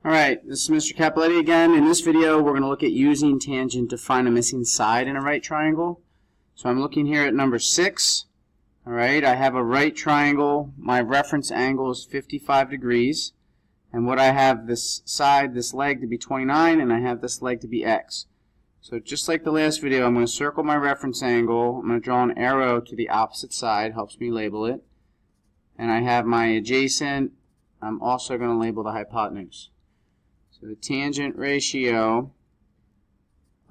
Alright, this is Mr. Cappelletti again. In this video, we're going to look at using tangent to find a missing side in a right triangle. So I'm looking here at number 6. Alright, I have a right triangle. My reference angle is 55 degrees. And what I have this side, this leg to be 29, and I have this leg to be x. So just like the last video, I'm going to circle my reference angle. I'm going to draw an arrow to the opposite side, helps me label it. And I have my adjacent. I'm also going to label the hypotenuse. So the tangent ratio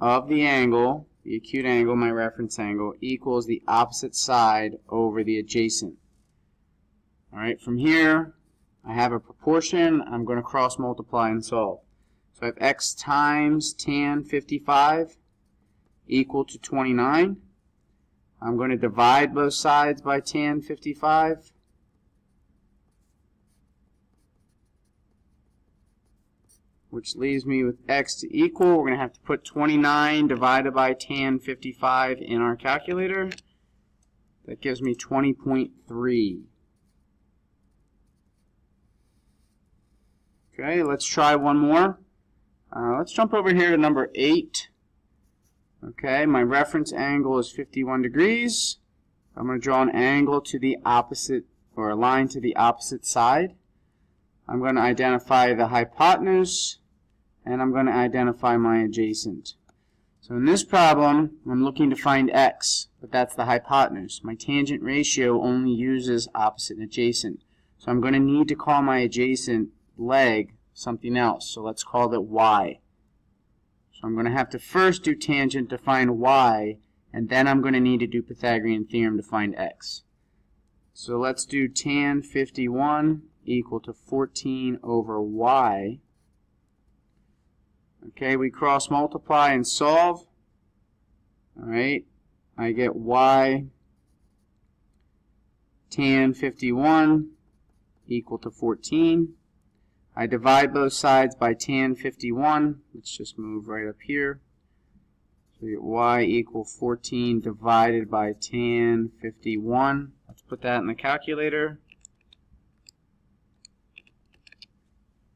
of the angle, the acute angle, my reference angle, equals the opposite side over the adjacent. Alright, from here, I have a proportion. I'm going to cross multiply and solve. So I have x times tan 55 equal to 29. I'm going to divide both sides by tan 55. Which leaves me with x to equal. We're going to have to put 29 divided by tan 55 in our calculator. That gives me 20.3. Okay, let's try one more. Let's jump over here to number 8. Okay, my reference angle is 51 degrees. I'm going to draw an angle to the opposite, or a line to the opposite side. I'm going to identify the hypotenuse, and I'm going to identify my adjacent. So in this problem, I'm looking to find x, but that's the hypotenuse. My tangent ratio only uses opposite and adjacent. So I'm going to need to call my adjacent leg something else. So let's call it y. So I'm going to have to first do tangent to find y, and then I'm going to need to do Pythagorean theorem to find x. So let's do tan 51 equal to 14 over y. Okay, we cross multiply and solve. Alright, I get y tan 51 equal to 14. I divide both sides by tan 51. Let's just move right up here. So we get y equal 14 divided by tan 51. Let's put that in the calculator.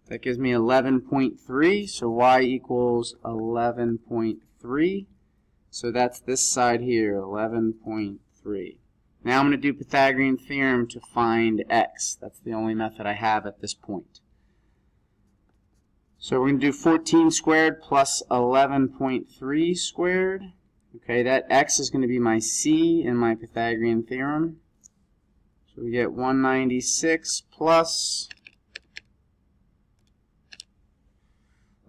That gives me 11.3, so y equals 11.3. So that's this side here, 11.3. Now I'm going to do Pythagorean theorem to find x. That's the only method I have at this point. So we're going to do 14 squared plus 11.3 squared. Okay, that x is going to be my c in my Pythagorean theorem. So we get 196 plus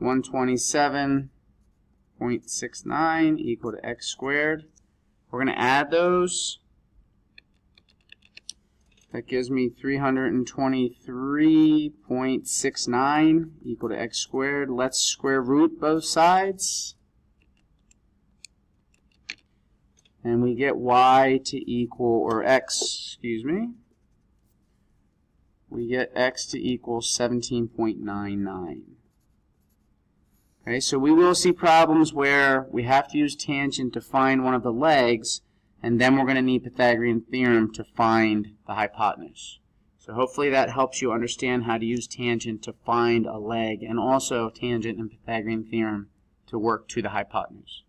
127.69 equal to x squared. We're going to add those. That gives me 323.69 equal to x squared. Let's square root both sides. And we get y to equal, or x, excuse me. We get x to equal 17.99. Okay, so we will see problems where we have to use tangent to find one of the legs, and then we're going to need Pythagorean theorem to find the hypotenuse. So hopefully that helps you understand how to use tangent to find a leg, and also tangent and Pythagorean theorem to work to the hypotenuse.